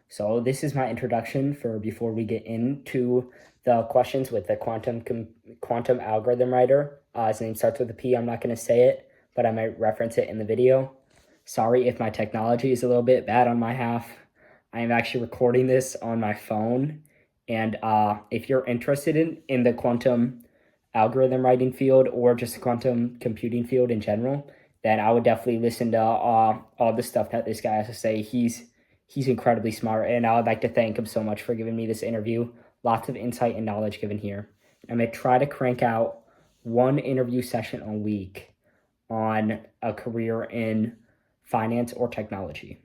So this is my introduction for before we get into the questions with the quantum algorithm writer. His name starts with a P. I'm not going to say it, but I might reference it in the video. Sorry if my technology is a little bit bad on my half. I am actually recording this on my phone, and if you're interested in the quantum algorithm writing field or just the quantum computing field in general, then I would definitely listen to all the stuff that this guy has to say. He's incredibly smart, and I would like to thank him so much for giving me this interview. Lots of insight and knowledge given here. I'm going to try to crank out one interview session a week on a career in finance or technology.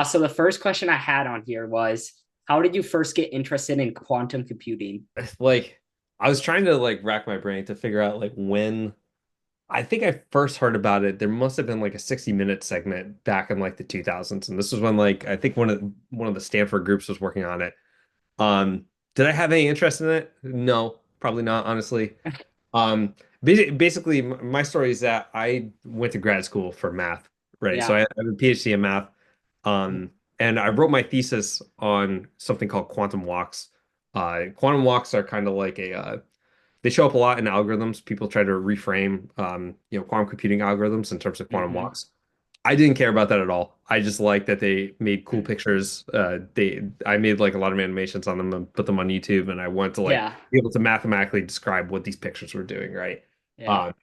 So the first question I had on here was, how did you first get interested in quantum computing? Like I was trying to like rack my brain to figure out like when I think I first heard about it. There must have been like a 60-minute segment back in like the 2000s, and this was when like I think one of the Stanford groups was working on it. Um, did I have any interest in it? No, probably not, honestly. Basically, my story is that I went to grad school for math, right? So I Yeah. have a PhD in math, and I wrote my thesis on something called quantum walks. Quantum walks are kind of like they show up a lot in algorithms. People try to reframe, quantum computing algorithms in terms of quantum Mm-hmm. walks. I didn't care about that at all. I just like that they made cool pictures. I made like a lot of animations on them and put them on YouTube, and I wanted to like Yeah. be able to mathematically describe what these pictures were doing, right? Yeah. Um,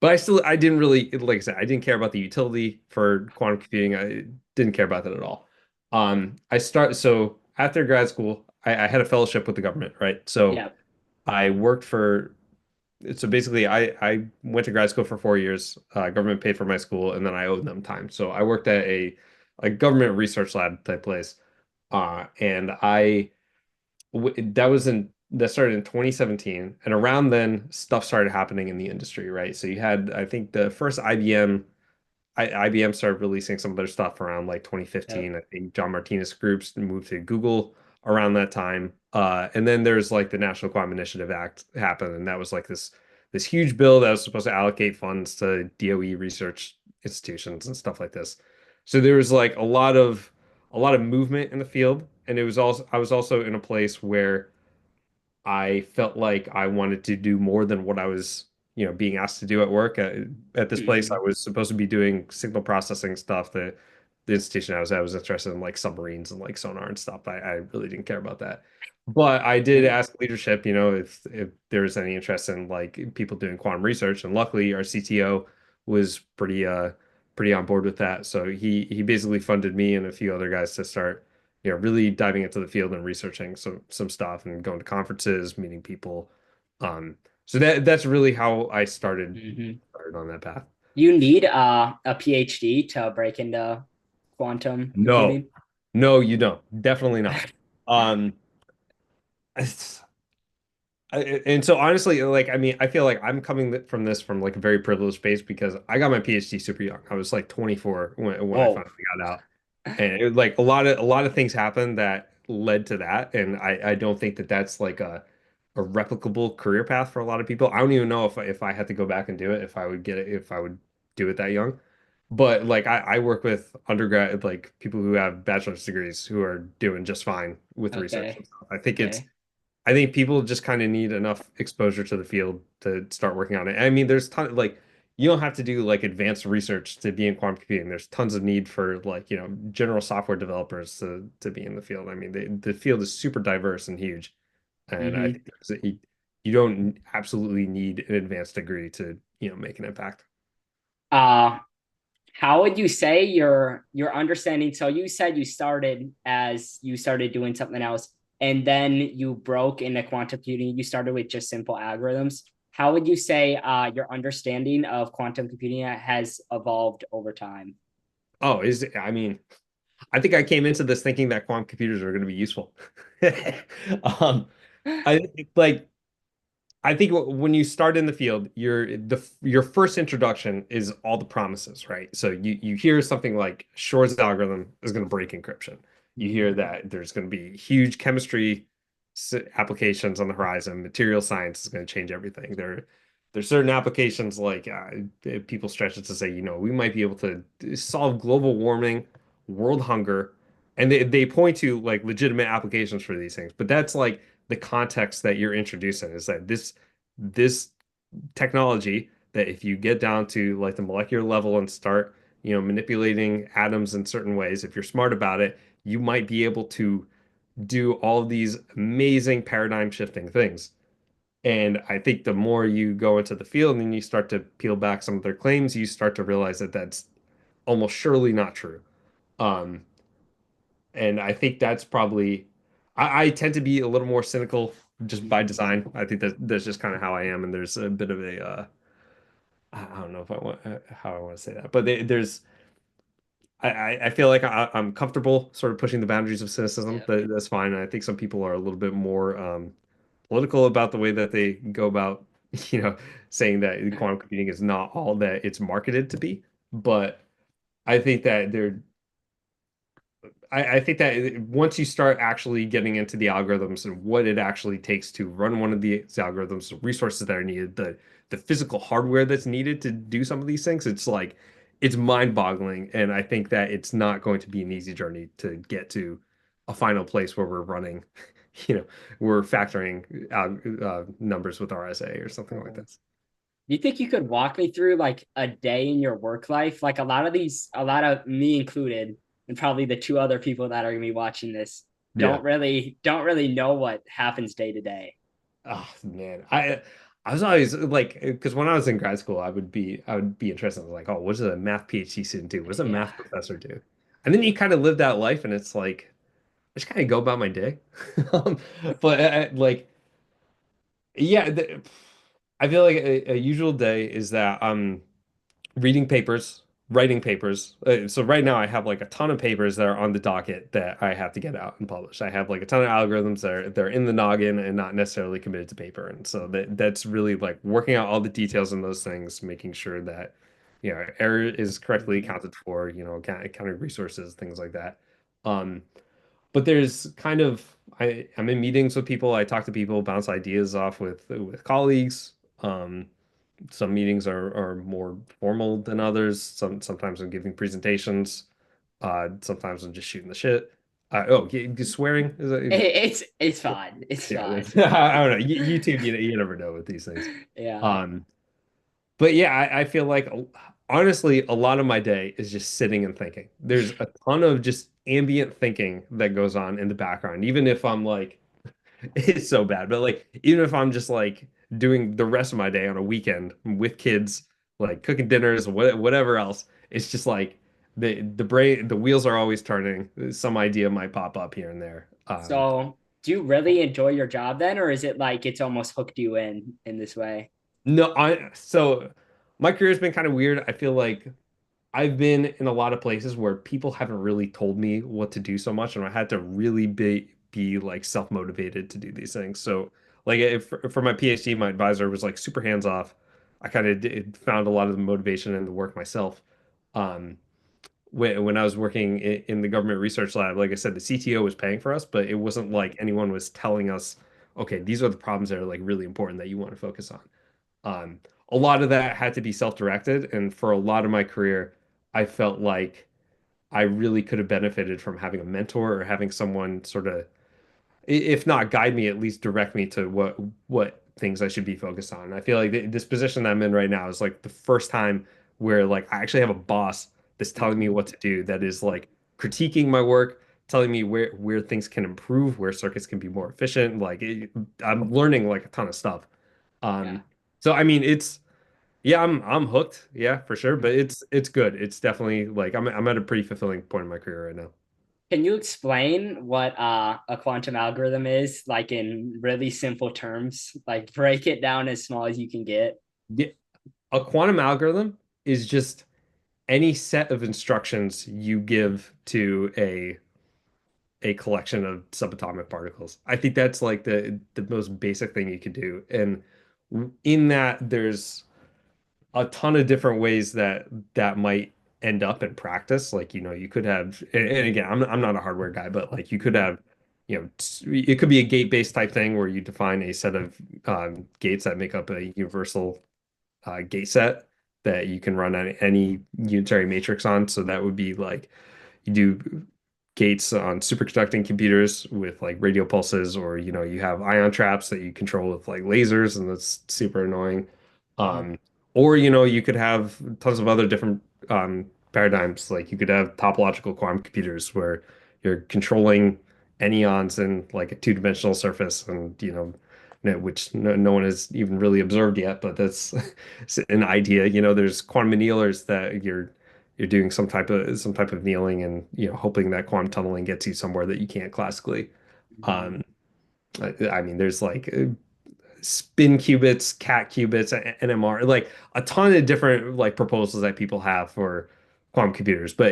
but I didn't really, like I said, I didn't care about the utility for quantum computing. I didn't care about that at all. So after grad school, I had a fellowship with the government, right? So Yeah. I worked for so basically I went to grad school for 4 years. Government paid for my school, and then I owed them time. So I worked at a government research lab type place. And that started in 2017, and around then stuff started happening in the industry, right? So you had, I think, the first IBM started releasing some of their stuff around like Yep. 2015. I think John Martinez groups moved to Google around that time. And then there's like the National Quantum Initiative Act happened, and that was like this huge bill that was supposed to allocate funds to DOE research institutions and stuff like this. So there was like a lot of movement in the field, and it was also I was also in a place where I felt like I wanted to do more than what I was, being asked to do at work. At this place, I Mm-hmm. was supposed to be doing signal processing stuff. The institution I was interested in like submarines and like sonar and stuff. I really didn't care about that. But I did Yeah. ask leadership, if there was any interest in like people doing quantum research. And luckily our CTO was pretty on board with that. So he basically funded me and a few other guys to start really diving into the field and researching some stuff and going to conferences, meeting people. So that's really how I started Mm-hmm. started on that path. You need a PhD to break into quantum No, computing. no, you don't. Definitely not. Um, it's- and so honestly, like I mean, I feel like I'm coming from this from like a very privileged space because I got my PhD super young. I was like 24 when I Whoa. finally got out. And like a lot of things happened that led to that, and I don't think that that's like a replicable career path for a lot of people. I don't even know if I had to go back and do it, if I would get it, if I would do it that young. But like I work with undergrad, like people who have bachelor's degrees who are doing just fine with research Okay. and stuff. I think people just kind of need enough exposure to the field to start working on it. I mean, there's ton like you don't have to do like advanced research to be in quantum computing. There's tons of need for like, general software developers to be in the field. I mean, the field is super diverse and huge. And I Mm-hmm. think you don't absolutely need an advanced degree to, make an impact. Uh, how would you say your understanding? So you said you started as you started doing something else, and then you broke into quantum computing. You started with just simple algorithms. How would you say your understanding of quantum computing has evolved over time? I mean, I think I came into this thinking that quantum computers are going to be useful. Um, I like I think when you start in the field, your first introduction is all the promises, right? So you hear something like Shor's algorithm is going to break encryption. You hear Mm-hmm. that there's going to be huge chemistry applications on the horizon. Material science is going to change everything. There's certain applications like people stretch it to say, we might be able to solve global warming, world hunger, and they point to like legitimate applications for these things, but that's like the context that you're introducing is that this technology that if you get down to like the molecular level and start, manipulating atoms in certain ways, if you're smart about it, you might be able to do all these amazing paradigm shifting things. And I think the more you go into the field and you start to peel back some of their claims, you start to realize that that's almost surely not true. Um, and I think that's probably, I tend to be a little more cynical just by design. I think that that's just kind of how I am. And there's a bit of a, I don't know if I want, how I want to say that, but there's, I feel like I'm comfortable sort of pushing the boundaries of cynicism. Yeah. That's fine. And I think some people are a little bit more political about the way that they go about, you know, saying that quantum computing is not all that it's marketed to be. But I think that I think that once you start actually getting into the algorithms and what it actually takes to run one of these algorithms, the resources that are needed, the physical hardware that's needed to do some of these things, it's like it's mind-boggling. And I think that it's not going to be an easy journey to get to a final place where we're running, you know, we're factoring out numbers with RSA or something like Do this. you think you could walk me through like a day in your work life? Like a lot of me included, and probably the two other people that are gonna be watching this Yeah. don't really know what happens day to day. Oh man, I was always like, because when I was in grad school, I would be interested in like, oh, what does a math PhD student do? What does a Yeah. math professor do? And then you kind of live that life, and it's like I just kind of go about my day. Um, but like, yeah, I feel like a usual day is that reading papers, writing papers. So right now I have like a ton of papers that are on the docket that I have to get out and publish. I have like a ton of algorithms that they're in the noggin and not necessarily committed to paper. And so that's really like working out all the details in those things, making sure that error is correctly accounted for, counting resources, things like that. Um, but there's kind of I'm in meetings with people, I talk to people, bounce ideas off with colleagues. Some meetings are more formal than others. Sometimes I'm giving presentations. Sometimes I'm just shooting the shit. Swearing is that, It's fine. It's yeah, fine. I don't know. YouTube, you never know with these things. Yeah. Um, but yeah, I feel like honestly, a lot of my day is just sitting and thinking. There's a ton of just ambient thinking that goes on in the background, even if I'm like it's so bad. But like, even if I'm just like doing the rest of my day on a weekend with kids, like cooking dinners, whatever else, it's just like the wheels are always turning. Some idea might pop up here and there. So do you really enjoy your job then, or is it like it's almost hooked you in this way? No, so my career has been kind of weird. I feel like I've been in a lot of places where people haven't really told me what to do so much, and I had to really be like self-motivated to do these things. So, like for my PhD, my advisor was like super hands-off. I kind of found a lot of the motivation in the work myself. Um, when I was working in the government research lab, like I said, the CTO was paying for us, but it wasn't like anyone was telling us, okay, these are the problems that are like really important that you want to focus on. Um, a lot of that had to be self-directed, and for a lot of my career, I felt like I really could have benefited from having a mentor or having someone sort of, if not guide me, at least direct me to what things I should be focused on. And I feel like this position that I'm in right now is like the first time where like I actually have a boss that's telling me what to do, that is like critiquing my work, telling me where things can improve, where circuits can be more efficient. I'm learning like a ton of stuff. Yeah. Um, so I mean, yeah, I'm hooked. Yeah, for sure. But it's good. It's definitely like I'm at a pretty fulfilling point in my career right now. Can you explain what a quantum algorithm is, like in really simple terms? Like break it down as small as you can get. Yeah, a quantum algorithm is just any set of instructions you give to a collection of subatomic particles. I think that's like the most basic thing you could do. And in that, there's a ton of different ways that that might end up in practice. Like, you could have, and again, I'm not a hardware guy, but like you could have, it could be a gate-based type thing where you define a set of gates that make up a universal gate set that you can run on any unitary matrix on. So that would be like you do gates on superconducting computers with like radio pulses, or you have ion traps that you control with like lasers, and that's super annoying. Mhm. Um, or you could have tons of other different paradigms. Like you could have topological quantum computers where you're controlling anyons in like a two-dimensional surface, and which no one has even really observed yet, but that's an idea. There's quantum annealers that you're doing some type of annealing, and hoping that quantum tunneling gets you somewhere that you can't classically. Mhm. Um, I mean, there's like spin qubits, cat qubits, NMR, like a ton of different like proposals that people have for quantum computers. But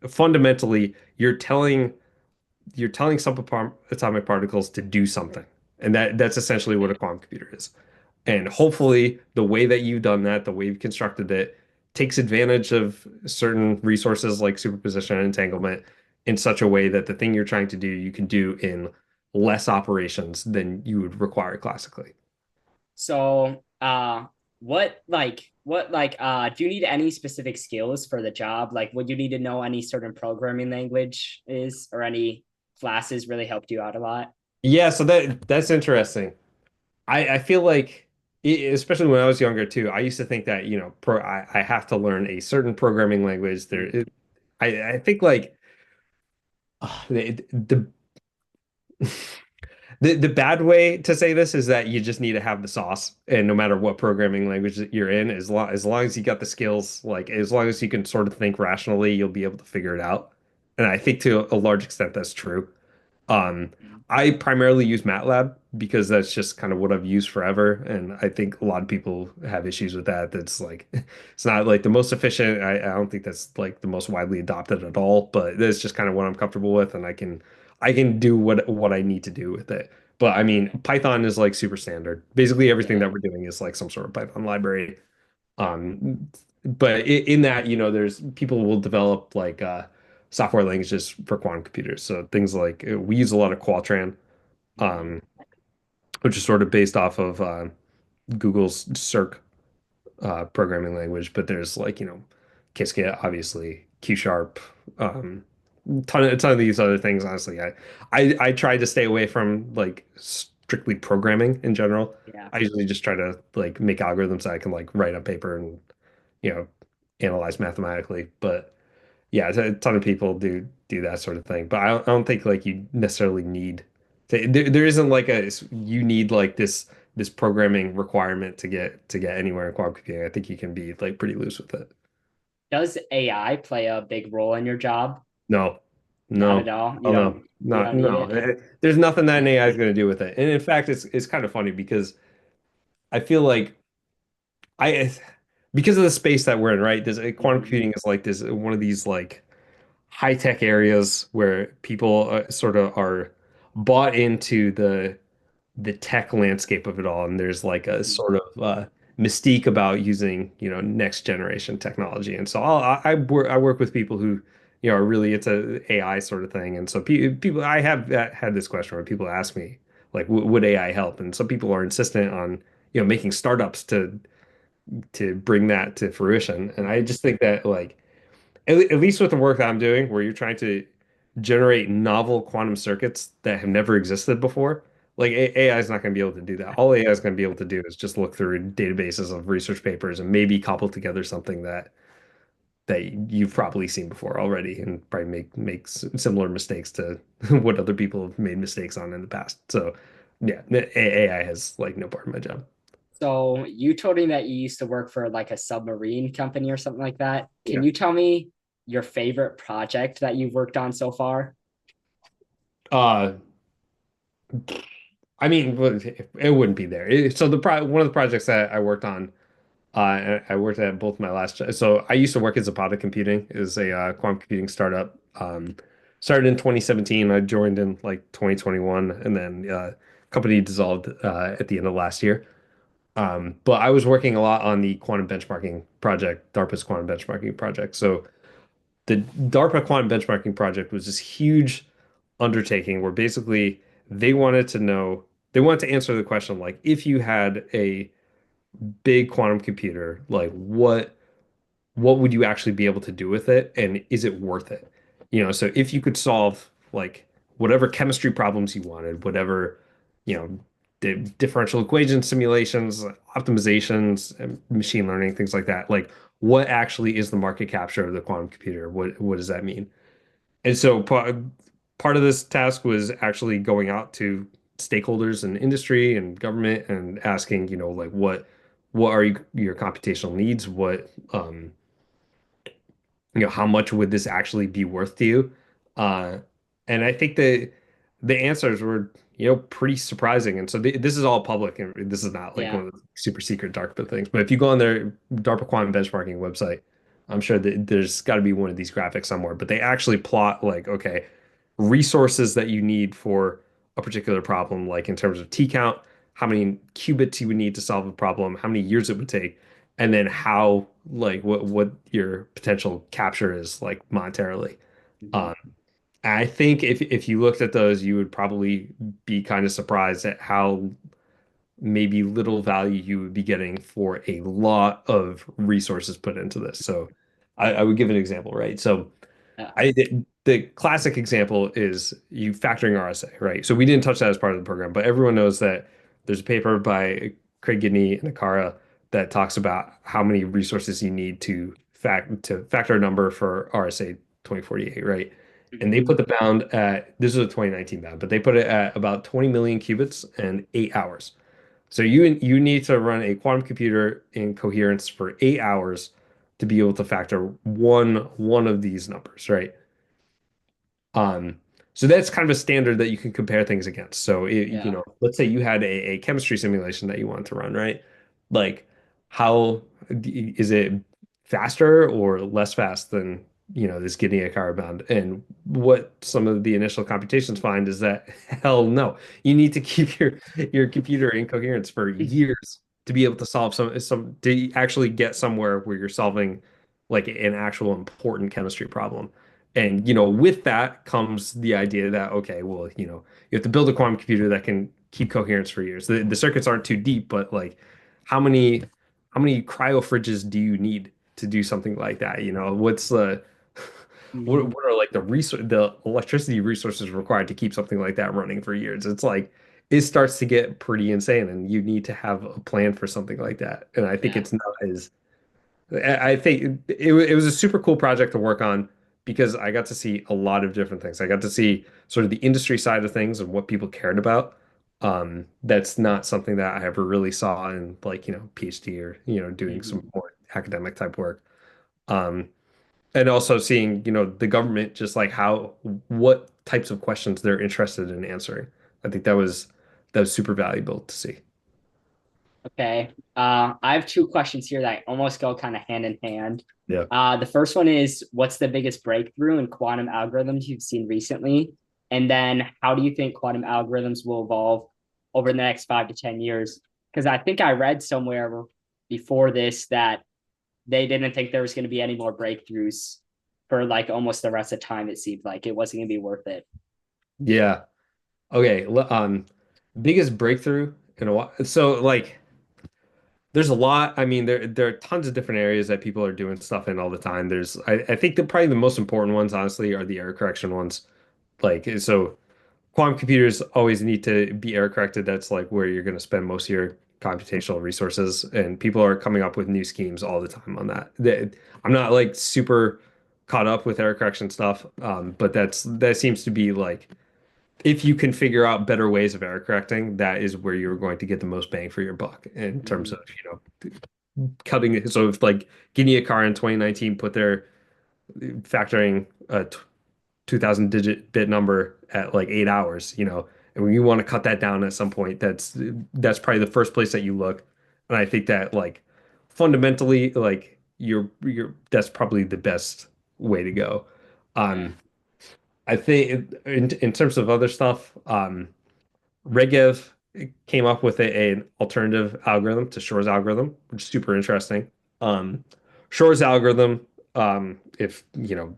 fundamentally you're telling subatomic particles to do something, and that's essentially what a quantum computer is. And hopefully, the way that you've done that, the way you've constructed it, takes advantage of certain resources like superposition and entanglement in such a way that the thing you're trying to do, you can do in less operations than you would require classically. So, do you need any specific skills for the job? Like, would you need to know any certain programming language is, or any classes really helped you out a lot? Yeah, so that's interesting. I feel like, especially when I was younger too, I used to think that, I have to learn a certain programming language. I think like the the bad way to say this is that you just need to have the sauce, and no matter what programming language that you're in, as long as you got the skills, like as long as you can sort of think rationally, you'll be able to figure it out. And I think to a large extent that's true. Um, I primarily use MATLAB because that's just kind of what I've used forever, and I think a lot of people have issues with that. That's like it's not like the most efficient. I don't think that's like the most widely adopted at all, but that's just kind of what I'm comfortable with, and I can do what I need to do with it. But I mean, Python is like super standard. Basically, everything Yeah. that we're doing is like some sort of Python library. But in that, there's people will develop like software languages for quantum computers. So things like we use a lot of Qualtran, Mhm. um, which is sort of based off of Google's Circ programming language. But there's like Qiskit, obviously, Q Sharp, a ton of these other things. Honestly, I try to stay away from like strictly programming in general. Yeah. I usually just try to like make algorithms that I can like write on paper and you know analyze mathematically. But yeah, a ton of people do that sort of thing. But I don't think like you necessarily need there isn't like you need like this programming requirement to get anywhere in quantum computing. I think you can be like pretty loose with it. Does AI play a big role in your job? No, Not at no, all. oh no, You not don't need no. it. There's nothing that an AI is going to do with it. And in fact, it's kind of funny because I feel like I because of the space that we're in, right? This quantum Mhm. computing is like this one of these like high tech areas where people sort of are bought into the tech landscape of it all, and there's like a Mhm. sort of mystique about using next generation technology. And so I work with people who are really it's a AI sort of thing. And so people I have had this question where people ask me like would AI help? And some people are insistent on making startups to bring that to fruition. And I just think that like at least with the work that I'm doing, where you're trying to generate novel quantum circuits that have never existed before, like AI is not going to be able to do that. All AI is going to be able to do is just look through databases of research papers and maybe cobble together something that you've probably seen before already, and probably make similar mistakes to what other people have made mistakes on in the past. So, yeah, AI has like no part of my job. So you told me that you used to work for like a submarine company or something like that. Can Yeah. you tell me your favorite project that you've worked on so far? Uh, I mean, it wouldn't be there. So one of the projects that I worked on, I worked at both my last. So I used to work at Zapata Computing, is a quantum computing startup. Started in 2017. I joined in like 2021, and then company dissolved at the end of last year. But I was working a lot on the quantum benchmarking project, DARPA's quantum benchmarking project. So the DARPA quantum benchmarking project was this huge undertaking where basically they wanted to know, they wanted to answer the question like, if you had a big quantum computer, like what would you actually be able to do with it, and is it worth it? So if you could solve like whatever chemistry problems you wanted, whatever, you know, differential equation simulations, optimizations, and machine learning, things like that, like what actually is the market capture of the quantum computer? What does that mean? And so part of this task was actually going out to stakeholders in industry and government and asking, like what are your computational needs? How much would this actually be worth to you? Uh, and I think the answers were, pretty surprising. And so this is all public, and this is not like Yeah. one of the super secret DARPA things. But if you go on their DARPA quantum benchmarking website, I'm sure that there's got to be one of these graphics somewhere. But they actually plot like, okay, resources that you need for a particular problem, like in terms of T count, how many qubits you would need to solve a problem, how many years it would take, and then how like what your potential capture is like monetarily. Mhm. Um, I think if you looked at those, you would probably be kind of surprised at how maybe little value you would be getting for a lot of resources put into this. So I would give an example, right? So Yeah. the classic example is you factoring RSA, right? So we didn't touch that as part of the program, but everyone knows that there's a paper by Craig Gidney and Akara that talks about how many resources you need to factor a number for RSA 2048, right? And they Mhm. put the bound at this is a 2019 bound, but they put it at about 20 million qubits and 8 hours. So you need to run a quantum computer in coherence for 8 hours to be able to factor one of these numbers, right? Um, so that's kind of a standard that you can compare things against. So Yeah. let's say you had a chemistry simulation that you want to run, right? Like how is it faster or less fast than, this Guinea car bound? And what some of the initial computations find is that hell no. You need to keep your computer in coherence for years to be able to solve some to actually get somewhere where you're solving like an actual important chemistry problem. And with that comes the idea that okay, well, you have to build a quantum computer that can keep coherence for years. The circuits aren't too deep, but like how many how many cryo fridges do you need to do something like that? What's the Mhm. what are like the electricity resources required to keep something like that running for years? It's like it starts to get pretty insane, and you need to have a plan for something like that. And I think Yeah. it's not as I think it was a super cool project to work on because I got to see a lot of different things. I got to see sort of the industry side of things and what people cared about. That's not something that I ever really saw in like, PhD or, doing some Mhm. more academic type work. Um, and also seeing, the government just like what types of questions they're interested in answering. I think that was super valuable to see. Okay. I have two questions here that almost go kind of hand in hand. Yeah. The first one is, what's the biggest breakthrough in quantum algorithms you've seen recently? And then how do you think quantum algorithms will evolve over the next 5 to 10 years? Because I think I read somewhere before this that they didn't think there was going to be any more breakthroughs for like almost the rest of time. It seemed like it wasn't going to be worth it. Yeah. Okay. Biggest breakthrough in a while. So like there's a lot. I mean, there are tons of different areas that people are doing stuff in all the time. I think that probably the most important ones, honestly, are the error correction ones. Like, so quantum computers always need to be error corrected. That's like where you're going to spend most of your computational resources, and people are coming up with new schemes all the time on that. I'm not like super caught up with error correction stuff, but that seems to be like if you can figure out better ways of error correcting, that is where you're going to get the most bang for your buck in terms Mhm. of, cutting it. So if like Guinea car in 2019 put their factoring a 2000 digit bit number at like 8 hours, and when you want to cut that down at some point, that's probably the first place that you look. And I think that like fundamentally, like you're that's probably the best way to go. Yeah. I think in terms of other stuff, Regev came up with an alternative algorithm to Shor's algorithm, which is super interesting. Um, Shor's algorithm, if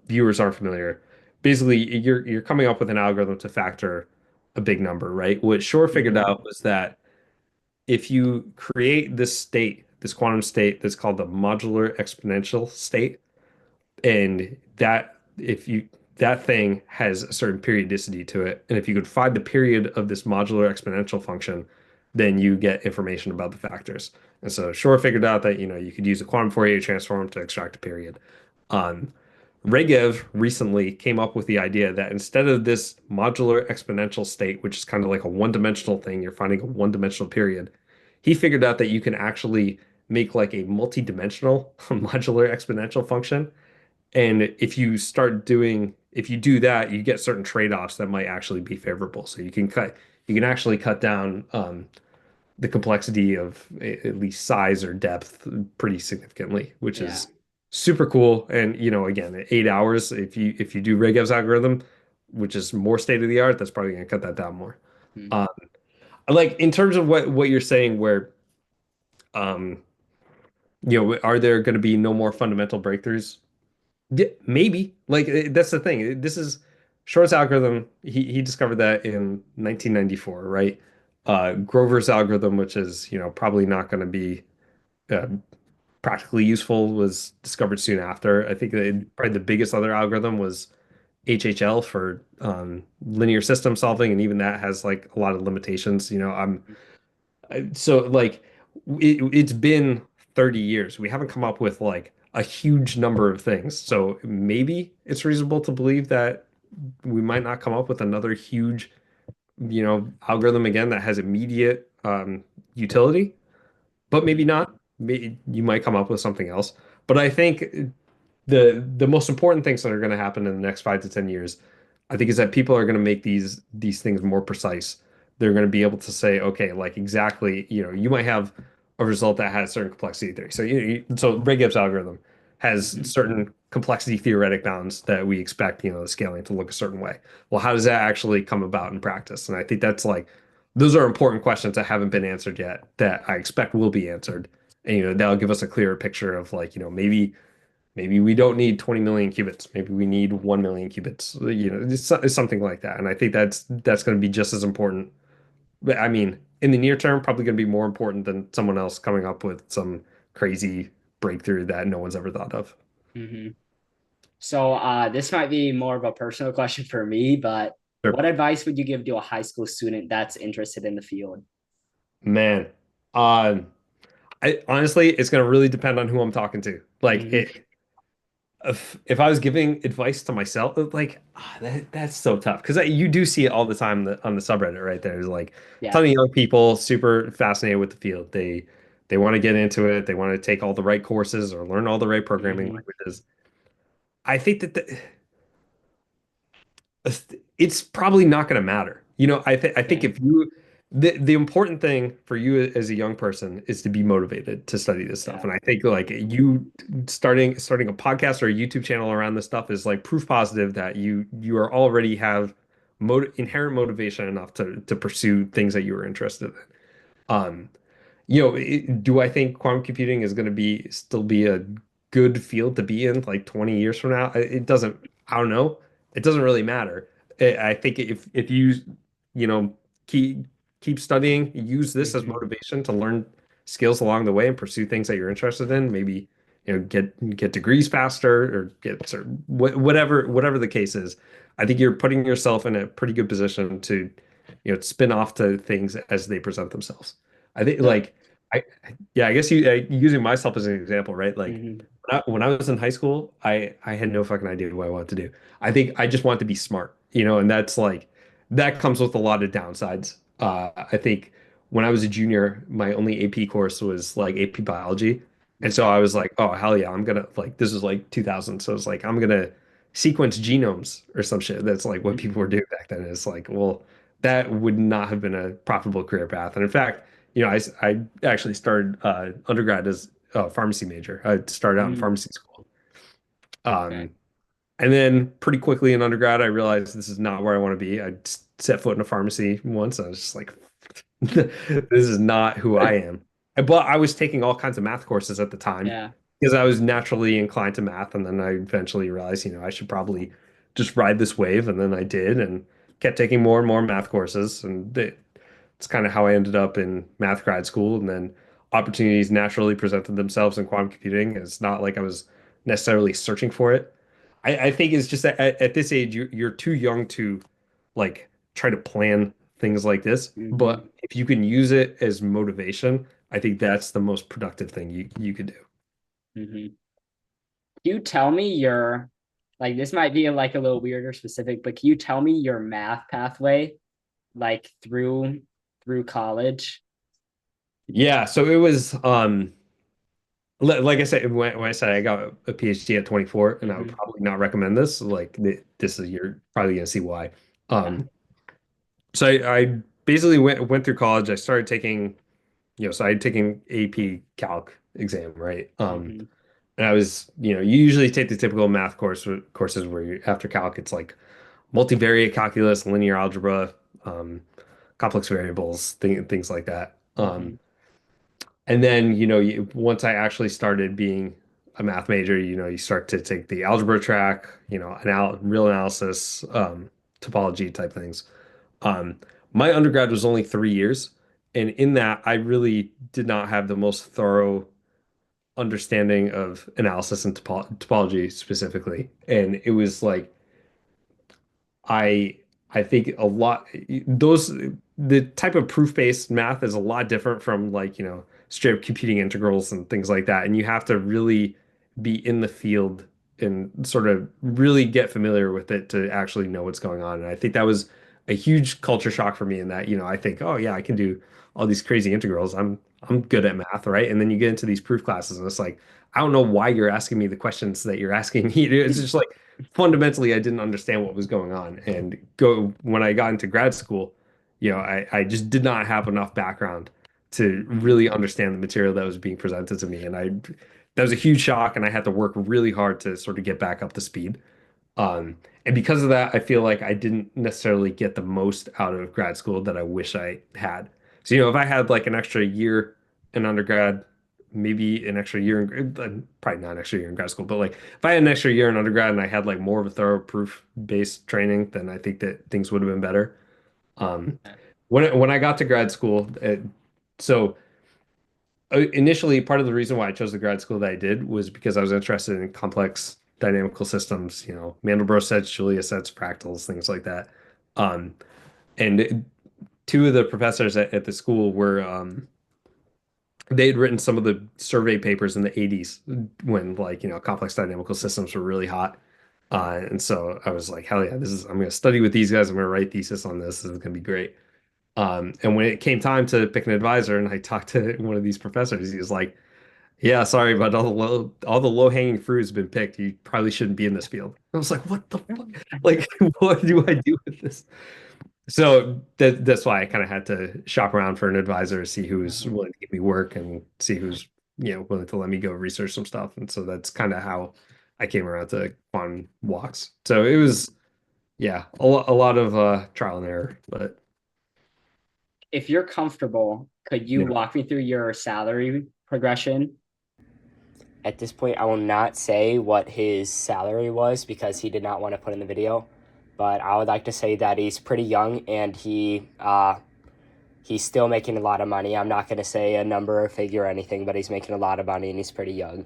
viewers aren't familiar, basically you're coming up with an algorithm to factor a big number, right? What Shor figured Mhm. out was that if you create this state, this quantum state that's called the modular exponential state, and that if you that thing has a certain periodicity to it. And if you could find the period of this modular exponential function, then you get information about the factors. And so Shor figured out that, you could use a quantum Fourier transform to extract a period. Um, Regev recently came up with the idea that instead of this modular exponential state, which is kind of like a one-dimensional thing, you're finding a one-dimensional period, he figured out that you can actually make like a multi-dimensional modular exponential function. And if you do that, you get certain trade-offs that might actually be favorable. So you can actually cut down the complexity of at least size or depth pretty significantly, which Yeah. is super cool. And again, at 8 hours, if you do Regev's algorithm, which is more state of the art, that's probably going to cut that down more. Mhm. Uh, like in terms of what you're saying, where um, are there going to be no more fundamental breakthroughs? Yeah, maybe. Like that's the thing. This is Shor's algorithm. He discovered that in 1994, right? Grover's algorithm, which is probably not going to be uh, practically useful, was discovered soon after. I think that probably the biggest other algorithm was HHL for linear system solving, and even that has like a lot of limitations. So like it's been 30 years. We haven't come up with like a huge number of things. So maybe it's reasonable to believe that we might not come up with another huge, algorithm again that has immediate utility, but maybe not. Maybe you might come up with something else. But I think the most important things that are going to happen in the next 5 to 10 years, I think, is that people are going to make these things more precise. They're going to be able to say, okay, like exactly, you might have a result that has certain complexity theory. So so Ray-Gibbs algorithm has Mhm. certain complexity theoretic bounds that we expect, the scaling to look a certain way. Well, how does that actually come about in practice? And I think that's like those are important questions that haven't been answered yet that I expect will be answered. And that'll give us a clearer picture of like, maybe we don't need 20 million qubits. Maybe we need 1 million qubits. It's something like that. And I think that's going to be just as important. But I mean, in the near term, probably going to be more important than someone else coming up with some crazy breakthrough that no one's ever thought of. Mhm. So this might be more of a personal question for me, but Sure. what advice would you give to a high school student that's interested in the field? Man, uh, honestly, it's going to really depend on who I'm talking to. Like Mhm. it, if I was giving advice to myself, like that's so tough because you do see it all the time on the subreddit, right? There's like a Yeah. ton of young people super fascinated with the field. They want to get into it. They want to take all the right courses or learn all the right programming Mhm. languages. I think that it's probably not going to matter. I think Okay. if the important thing for you as a young person is to be motivated to study this stuff. Yeah. And I think like you starting a podcast or a YouTube channel around this stuff is like proof positive that you are already have inherent motivation enough to pursue things that you are interested in. Um, do I think quantum computing is going to be still be a good field to be in like 20 years from now? It doesn't, I don't know. It doesn't really matter. I think if you, you know, keep keep studying, use this as Mhm. motivation to learn skills along the way and pursue things that you're interested in, maybe, get degrees faster or get certain whatever the case is. I think you're putting yourself in a pretty good position to, spin off to things as they present themselves. I think So, like I yeah, I guess using myself as an example, right? Like mhm. when I was in high school, I had no fucking idea what I wanted to do. I think I just wanted to be smart, and that's like that comes with a lot of downsides. I think when I was a junior, my only AP course was like AP biology. And so Okay. I was like, oh hell yeah, I'm gonna like this was like 2000. So it's like I'm gonna sequence genomes or some shit. That's like what people Mhm. were doing back then. It's like, well, that would not have been a profitable career path. And in fact, I actually started undergrad as a pharmacy major. I started out in Mm. pharmacy school. Okay. Um, and then pretty quickly in undergrad, I realized this is not where I want to be. I set foot in a pharmacy once. I was just like, this is not who I am. But I was taking all kinds of math courses at the time Yeah. because I was naturally inclined to math. And then I eventually realized, I should probably just ride this wave. And then I did and kept taking more and more math courses. And it's kind of how I ended up in math grad school. And then opportunities naturally presented themselves in quantum computing. It's not like I was necessarily searching for it. I think it's just that at this age you're too young to like try to plan things like this. Hmm. But if you can use it as motivation, I think that's the most productive thing you could do. Hmm. You tell me your like this might be like a little weird or specific, but can you tell me your math pathway like through college? Yeah, so it was like I said when I said I got a PhD at 24, and I would Hmm. probably not recommend this. Like this is you're probably gonna see why. Yeah. So I basically went through college. I started taking, so I had taken AP Calc exam, right? Hmm. And I was, you usually take the typical math courses where after Calc, it's like multivariate calculus, linear algebra, um, complex variables, things like that. Hmm. And then, once I actually started being a math major, you start to take the algebra track, real analysis, topology type things. Um, my undergrad was only 3 years, and in that, I really did not have the most thorough understanding of analysis and topology specifically. And it was like I I think a lot those the type of proof-based math is a lot different from like, straight up computing integrals and things like that. And you have to really be in the field and sort of really get familiar with it to actually know what's going on. And I think that was a huge culture shock for me in that, I think, oh yeah, I can do all these crazy integrals. I'm good at math, right? And then you get into these proof classes and it's like, I don't know why you're asking me the questions that you're asking me. It's just like fundamentally I didn't understand what was going on. And when I got into grad school, I just did not have enough background to Hmm. really understand the material that was being presented to me. And that was a huge shock, and I had to work really hard to sort of get back up to speed. And because of that, I feel like I didn't necessarily get the most out of grad school that I wish I had. So, if I had like an extra year in undergrad, maybe an extra year probably not an extra year in grad school, but like if I had an extra year in undergrad and I had like more of a thorough proof-based training, then I think that things would have been better. Um, when I got to grad school, so initially part of the reason why I chose the grad school that I did was because I was interested in complex dynamical systems, Mandelbrot sets, Julia sets, fractals, things like that. Um, and two of the professors at the school were they had written some of the survey papers in the 80s when like, complex dynamical systems were really hot. And so I was like, hell yeah, I'm going to study with these guys. I'm going to write thesis on this. This is going to be great. And when it came time to pick an advisor and I talked to one of these professors, he was like, yeah, sorry, but all the low hanging fruit has been picked. You probably shouldn't be in this field. I was like, what the fuck? Like, what do I do with this? So that's why I kind of had to shop around for an advisor, see who's Hmm. willing to give me work and see who's, willing to let me go research some stuff. And so that's kind of how I came around to quantum walks. So it was, yeah, a lot of trial and error, but If you're comfortable, could you yeah. walk me through your salary progression? At this point, I will not say what his salary was because he did not want to put in the video. But I would like to say that he's pretty young and he's still making a lot of money. I'm not going to say a number or figure or anything, but he's making a lot of money and he's pretty young.